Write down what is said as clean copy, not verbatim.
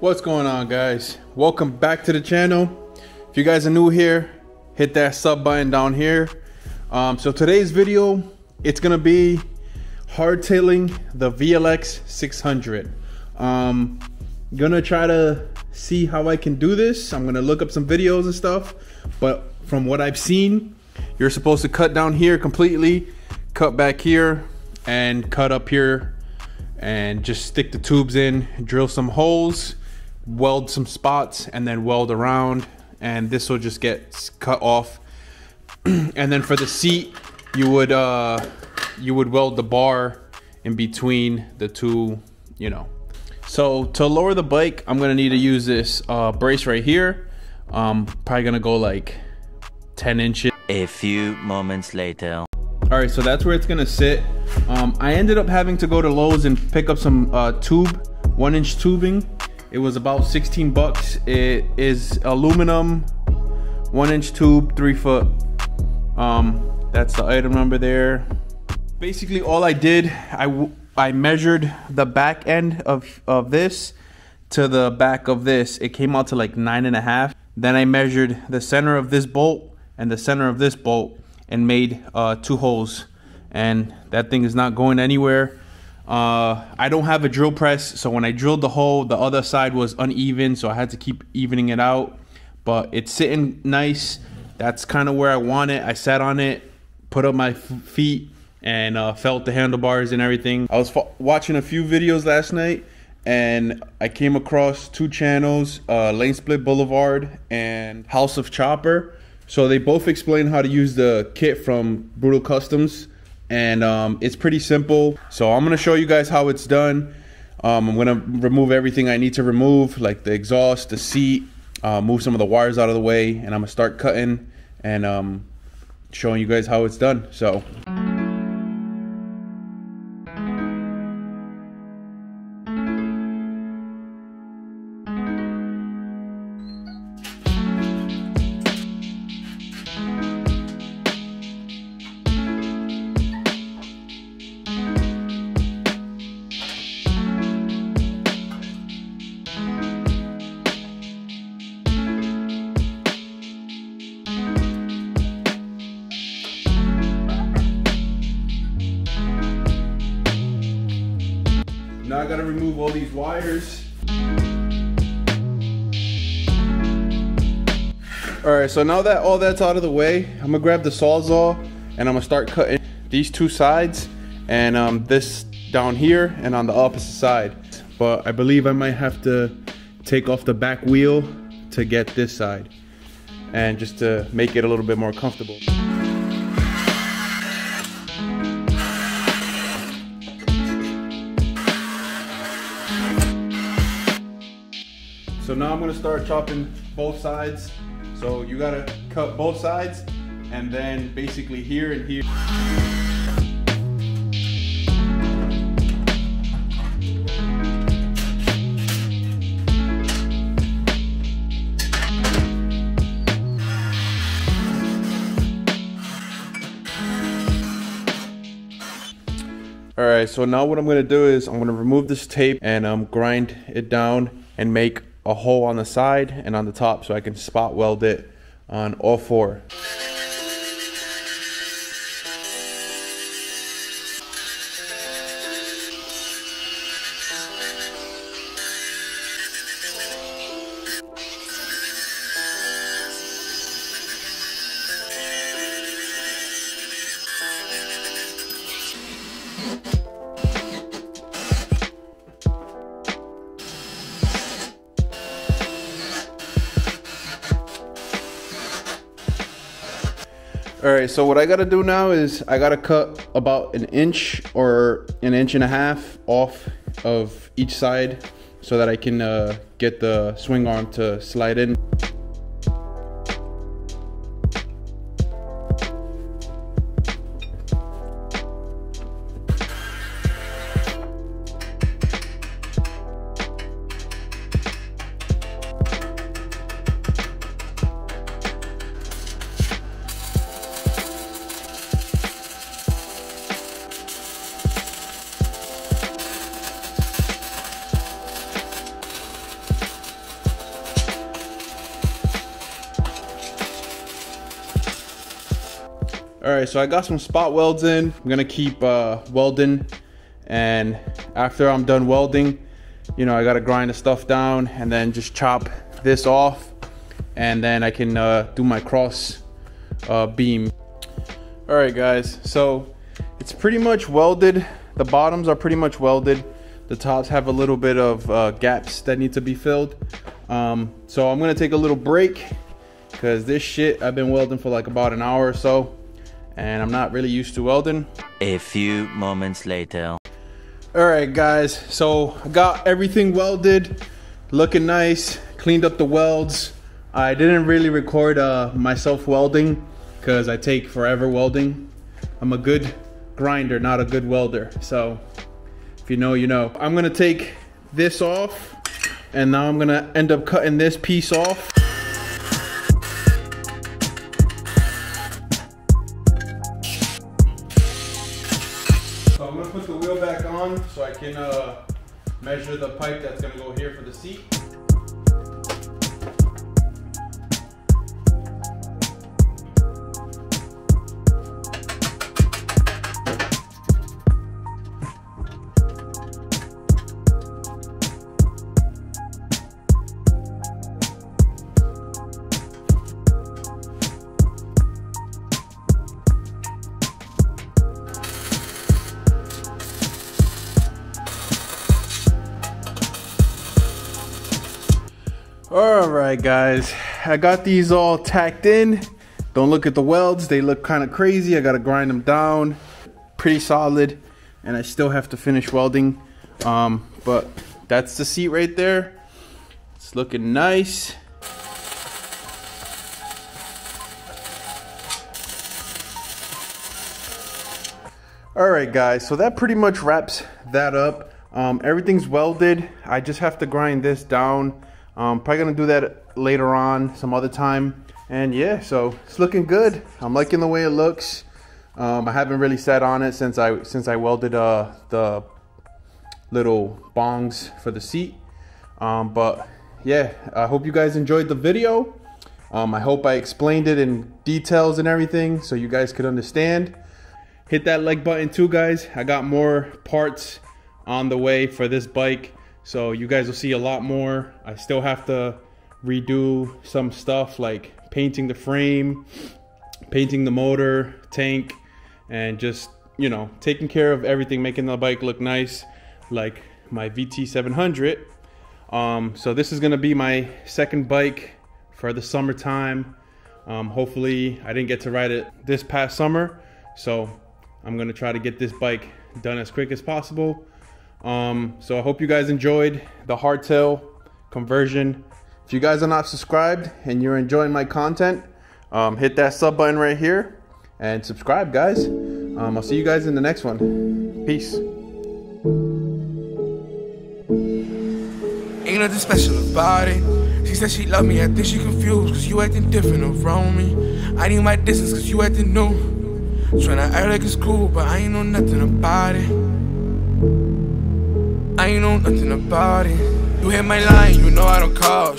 What's going on, guys? Welcome back to the channel. If you guys are new here, hit that sub button down here. So today's video, it's gonna be hardtailing the vlx600. Gonna try to see how I can do this. I'm gonna look up some videos and stuff, but from what I've seen, you're supposed to cut down here completely, cut back here, and cut up here, and just stick the tubes in, drill some holes, weld some spots, and then weld around, and this will just get cut off. And then for the seat, you would weld the bar in between the two, you know. So to lower the bike, I'm gonna need to use this brace right here. Probably gonna go like 10 inches. A few moments later. All right, so that's where it's gonna sit. I ended up having to go to Lowe's and pick up some tube, 1-inch tubing. It was about 16 bucks. It is aluminum, 1-inch tube, 3 foot. That's the item number there. Basically all I did, I measured the back end of this to the back of this. It came out to like 9.5. Then I measured the center of this bolt and the center of this bolt and made 2 holes, and that thing is not going anywhere. I don't have a drill press, so when I drilled the hole, the other side was uneven, so I had to keep evening it out, but it's sitting nice. That's kind of where I want it. I sat on it, put up my feet, and felt the handlebars and everything. I was watching a few videos last night, and I came across 2 channels, Lane Split Boulevard and House of Chopper. So they both explain how to use the kit from Brutal Customs, and it's pretty simple. So I'm gonna show you guys how it's done. I'm gonna remove everything I need to remove, like the exhaust, the seat, move some of the wires out of the way, and I'm gonna start cutting and showing you guys how it's done. So. Now I gotta remove all these wires. All right, so now that all that's out of the way, I'm gonna grab the Sawzall and I'm gonna start cutting these 2 sides and this down here and on the opposite side. But I believe I might have to take off the back wheel to get this side, and just to make it a little bit more comfortable. So now I'm gonna start chopping both sides. So you gotta cut both sides, and then basically here and here. All right, so now what I'm gonna do is I'm gonna remove this tape and grind it down and make a hole on the side and on the top so I can spot weld it on all 4. All right, so what I gotta do now is I gotta cut about 1 inch or 1.5 inches off of each side so that I can get the swing arm to slide in. All right, so I got some spot welds in. I'm gonna keep welding, and after I'm done welding, you know, I gotta grind the stuff down and then just chop this off, and then I can do my cross beam. All right, guys, so it's pretty much welded. The bottoms are pretty much welded. The tops have a little bit of gaps that need to be filled. So I'm gonna take a little break because this shit I've been welding for like about an hour or so, and I'm not really used to welding. A few moments later. All right, guys, so I got everything welded, looking nice, cleaned up the welds. I didn't really record myself welding because I take forever welding. I'm a good grinder, not a good welder. So if you know, you know. I'm gonna take this off, and now I'm gonna end up cutting this piece off. So I'm gonna put the wheel back on so I can measure the pipe that's gonna go here for the seat. All right, guys, I got these all tacked in. Don't look at the welds, they look kind of crazy. I gotta grind them down. Pretty solid, and I still have to finish welding. But that's the seat right there. It's looking nice. All right, guys, so that pretty much wraps that up. Everything's welded. I just have to grind this down. Probably gonna do that later on, some other time. And yeah, so it's looking good. I'm liking the way it looks. I haven't really sat on it since I welded the little bongs for the seat. But yeah, I hope you guys enjoyed the video. I hope I explained it in details and everything so you guys could understand. Hit that like button too, guys. I got more parts on the way for this bike, so you guys will see a lot more. I still have to redo some stuff like painting the frame, painting the motor, tank, and just, you know, taking care of everything, making the bike look nice like my VT700. So this is gonna be my second bike for the summertime. Hopefully I didn't get to ride it this past summer, so I'm gonna try to get this bike done as quick as possible. So I hope you guys enjoyed the hardtail conversion. If you guys are not subscribed and you're enjoying my content, hit that sub button right here and subscribe, guys. I'll see you guys in the next one. Peace. Ain't nothing special about it. She said she love me, I think she confused, cause you acting different around me. I need my distance cause you acting new. Tryna act like it's cool, but I ain't know nothing about it. I ain't know nothing about it. You hit my line, you know I don't call.